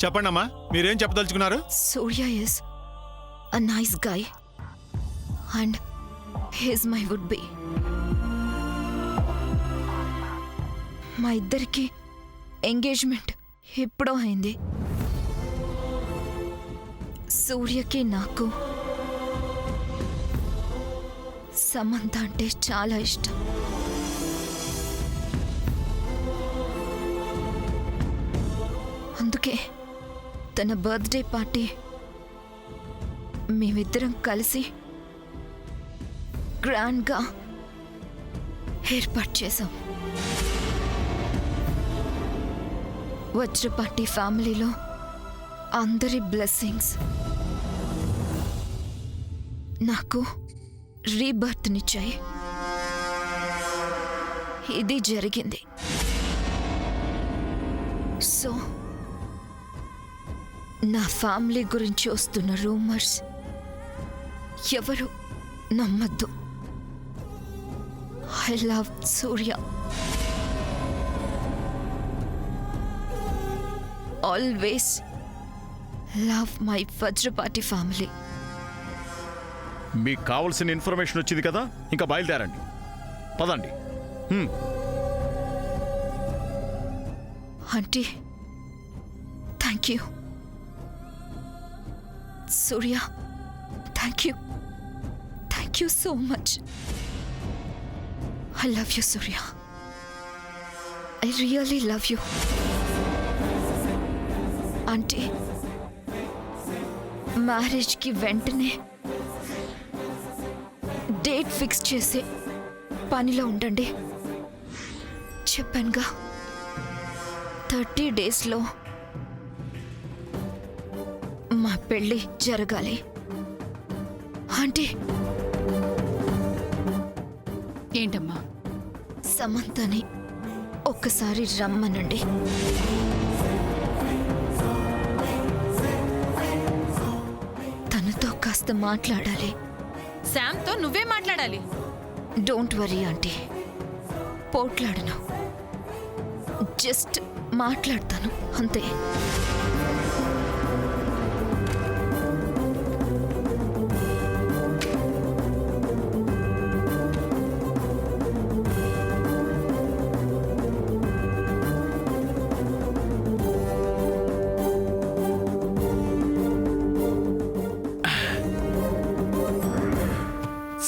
చెప్పండమ్మా, మీరేం చెప్పదలుచుకున్నారు? Surya is a nice guy and he's my would be. మా ఇద్దరికి ఎంగేజ్మెంట్ ఎప్పుడో అయింది. సూర్యకి నాకు సమంత అంటే చాలా ఇష్టం. అందుకే తన బర్త్డే పార్టీ మేమిద్దరం కలిసి గ్రాండ్గా ఏర్పాటు చేశాం. వజ్రపాటి ఫ్యామిలీలో అందరి బ్లెస్సింగ్స్ నాకు రీబర్త్నిచ్చాయి. ఇది జరిగింది. సో నా ఫ్యామిలీ గురించి వస్తున్న రూమర్స్ ఎవరు నమ్మద్దు. I love Surya. Always love my Vajrapati family. మీకు కావాల్సిన ఇన్ఫర్మేషన్ వచ్చింది కదా, ఇంకా బయలుదేరండి. పదండి. Aunty, thank you. Surya, thank you. Thank you so much. I love you Surya. I really love you. Aunty, మ్యారేజ్కి వెంటనే డేట్ ఫిక్స్ చేసే పనిలో ఉండండి. చెప్పానుగా, 30 డేస్లో మా పెళ్ళి జరగాలి. ఆంటీ, ఏంటమ్మా? సమంతని ఒక్కసారి రమ్మనండి. తనతో కాస్త మాట్లాడాలి. శామ్తో నువ్వే మాట్లాడాలి. డోంట్ వరీ ఆంటీ, పోట్లాడను. జస్ట్ మాట్లాడతాను అంతే.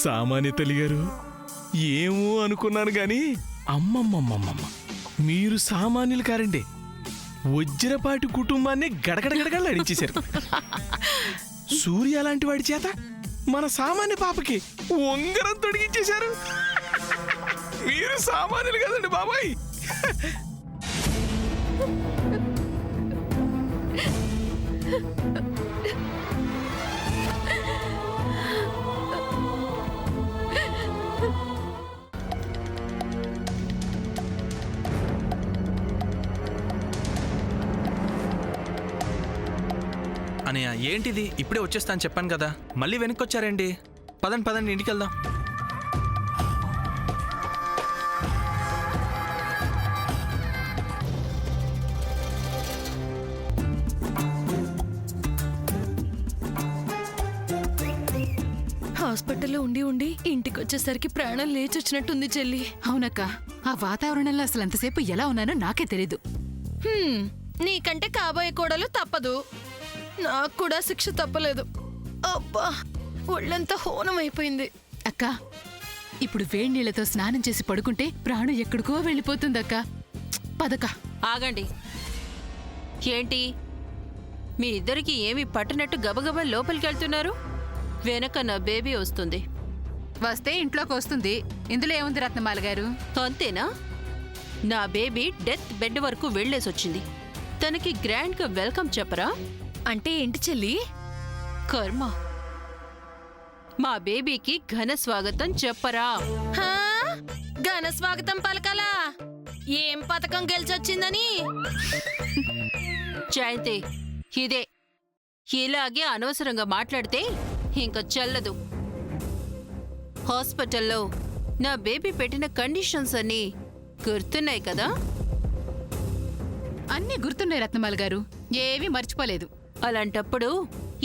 సామాన్య తల్లి గారు, ఏమో అనుకున్నాను గాని అమ్మమ్మమ్మమ్మమ్మ, మీరు సామాన్యులు కారండి. వజ్రపాటి కుటుంబాన్ని గడగడగడగడలాడించేశారు. సూర్య లాంటి వాడి చేత మన సామాన్య పాపకి ఉంగరం తొడిగించేశారు. మీరు సామాన్యులు కదండి బాబాయ్. అనయ్య, ఏంటిది? ఇప్పుడే వచ్చేస్తాను చెప్పాను కదా, మళ్ళీ వెనక్కి వచ్చారండి. పదండి పదండి, ఇంటికి వెళ్దాం. హాస్పిటల్లో ఉండి ఉండి ఇంటికి వచ్చేసరికి ప్రాణం లేచొచ్చినట్టుంది చెల్లి. అవునక్క, ఆ వాతావరణంలో అసలు అంతసేపు ఎలా ఉన్నానో నాకే తెలీదు. నీకంటే కాబోయే కోడలు తప్పదు, నాకు కూడా శిక్ష తప్పలేదు. అబ్బా, ఒళ్ళంతా హోనం అయిపోయింది. అక్క, ఇప్పుడు వేడి నీళ్లతో స్నానం చేసి పడుకుంటే ప్రాణం ఎక్కడికో వెళ్ళిపోతుందక్క. పదక. ఆగండి. ఏంటి, మీ ఇద్దరికి ఏమి పట్టినట్టు గబగబా లోపలికి వెళ్తున్నారు? వెనక నా బేబీ వస్తుంది. వస్తే ఇంట్లోకి వస్తుంది, ఇందులో ఏముంది రత్నమాల గారు? అంతేనా? నా బేబీ డెత్ బెడ్ వరకు వెళ్లేసొచ్చింది. తనకి గ్రాండ్గా వెల్కమ్ చెప్పరా? అంటే ఏంటి చెల్లి? కర్మ. మా బేబీకి ఘన స్వాగతం చెప్పరా? ఘన స్వాగతం పలకాలా? ఏం పథకం గెలిచొచ్చిందని? జయంతి, ఇదే. ఇలాగే అనవసరంగా మాట్లాడితే ఇంకా చెల్లదు. హాస్పిటల్లో నా బేబీ పెట్టిన కండిషన్స్ అన్నీ గుర్తున్నాయి కదా? అన్నీ గుర్తున్నాయి రత్నమాల గారు. ఏమీ మర్చిపోలేదు. అలాంటప్పుడు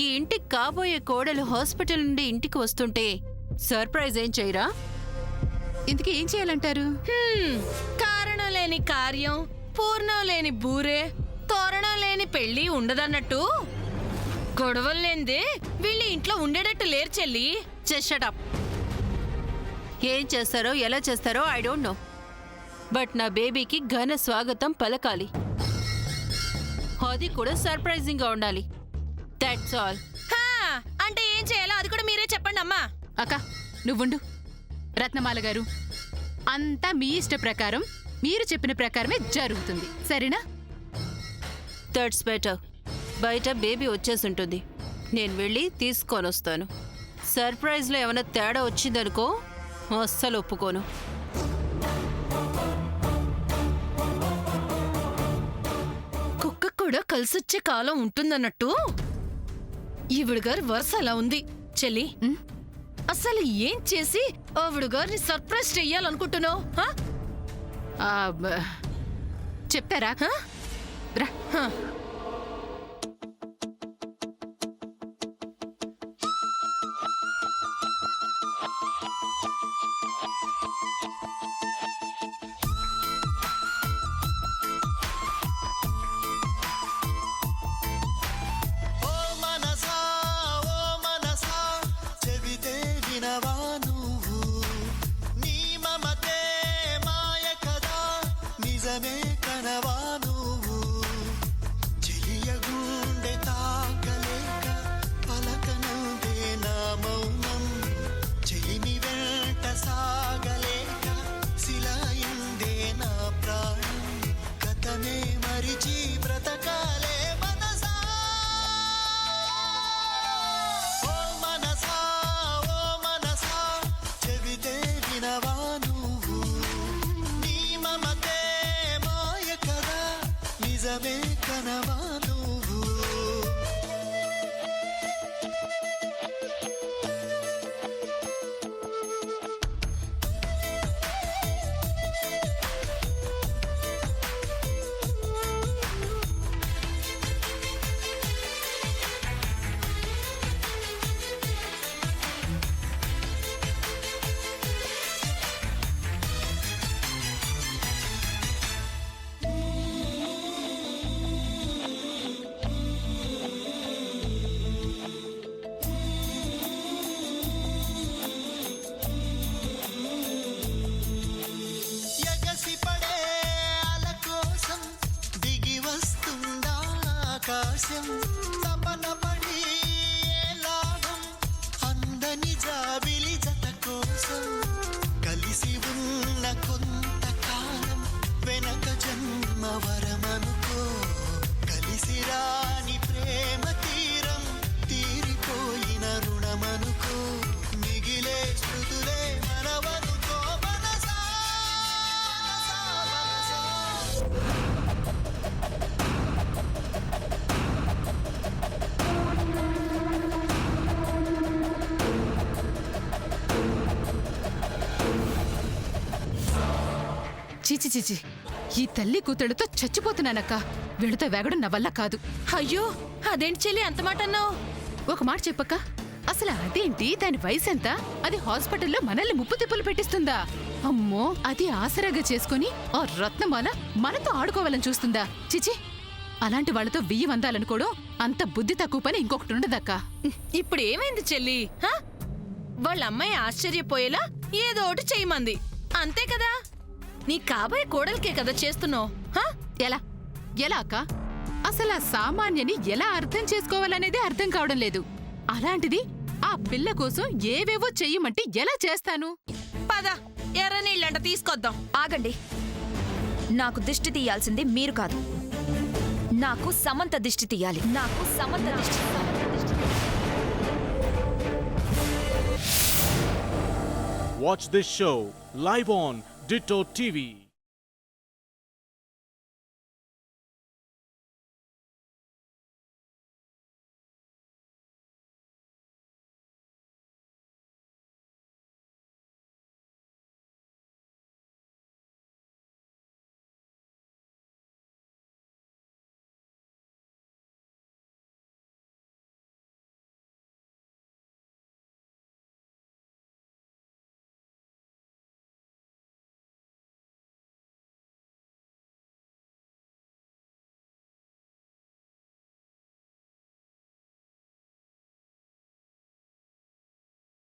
ఈ ఇంటికి కాబోయే కోడలు హాస్పిటల్ నుండి ఇంటికి వస్తుంటే సర్ప్రైజ్ ఏం చేయరా? ఇంతకీ ఏం చేయాలంటారు? కారణం లేని కార్యం, పూర్ణం లేని బూరే, తోరణం లేని పెళ్లి ఉండదన్నట్టు గొడవలు లేనిదే వీళ్ళు ఇంట్లో ఉండేటట్టు లేరు చెల్లి. షట్ ఏం చేస్తారో ఎలా చేస్తారో ఐ డోంట్ నో, బట్ నా బేబీకి ఘన స్వాగతం పలకాలి. అది కూడా సర్ప్రైజింగ్ గా ఉండాలి. That's all. అంటే ఏం చేయాలో అది కూడా మీరే చెప్పండి అమ్మా. అక్క నువ్వుండు. రత్నమాల గారు, అంతా మీ ఇష్ట ప్రకారం మీరు చెప్పిన ప్రకారమే జరుగుతుంది, సరేనా? That's better. బయట బేబీ వచ్చేసుంటుంది, నేను వెళ్ళి తీసుకొని వస్తాను. సర్ప్రైజ్లో ఏమైనా తేడా వచ్చిందనుకో అస్సలు ఒప్పుకోను. కుక్క కూడా కలిసొచ్చే కాలం ఉంటుందన్నట్టు ఈవిడ గారి వరుస అలా ఉంది చెల్లి. అసలు ఏం చేసి ఆవిడ గారిని సర్ప్రైజ్ చెయ్యాలనుకుంటున్నావు? చెప్తారా? రా. ఆకాశం తపనపడి లాభం అందని జాబిలి జత కోసం కలిసి ఉన్న కొంతకాలం వెనక జన్మ వరమనుకో కలిసి రాని ప్రేమ తీరం తీరిపోయిన రుణమనుకో మిగిలే స్మృతులే మనవనుకో మనసా చిచి చిచి, ఈ తల్లి కూతుళ్ళతో చచ్చిపోతున్నానక్క. వీళ్ళతో వేగడం నా వల్ల కాదు. అయ్యో అదేంటి చెల్లి అంత మాట అన్నావు? ఒక మాట చెప్పక్క, అసలు అదేంటి? దాని వయసు ఎంత? అది హాస్పిటల్లో మనల్ని ముప్పు తిప్పులు పెట్టిస్తుందా? అమ్మో, అది ఆసరాగా చేసుకుని ఆ రత్నమాల మనతో ఆడుకోవాలని చూస్తుందా? చిచి, అలాంటి వాళ్ళతో వెయ్యి వందాలనుకోవడం అంత బుద్ధి తక్కువ పని ఇంకొకటి ఉండదక్క. ఇప్పుడు ఏమైంది చెల్లి? వాళ్ళ అమ్మాయి ఆశ్చర్యపోయేలా ఏదో ఒకటి చేయమంది, అంతే కదా? నీ కాబోయే కోడలికే కదా చేస్తున్నావు. ఎలా ఎలా అక్క? అసలు ఆ సామాన్యని ఎలా అర్థం చేసుకోవాలనేది అర్థం కావడం లేదు. అలాంటిది ఆ పిల్ల కోసం ఏవేవో చెయ్యమంటే ఎలా చేస్తాను? పద ఎర్ర నీళ్ళంట తీసుకొద్దాం. ఆగండి, నాకు దిష్టి తీయాల్సింది మీరు కాదు, నాకు సమంత దిష్టి తీయాలి. నాకు సమంత దిష్టి. Watch this show live on Ditto TV.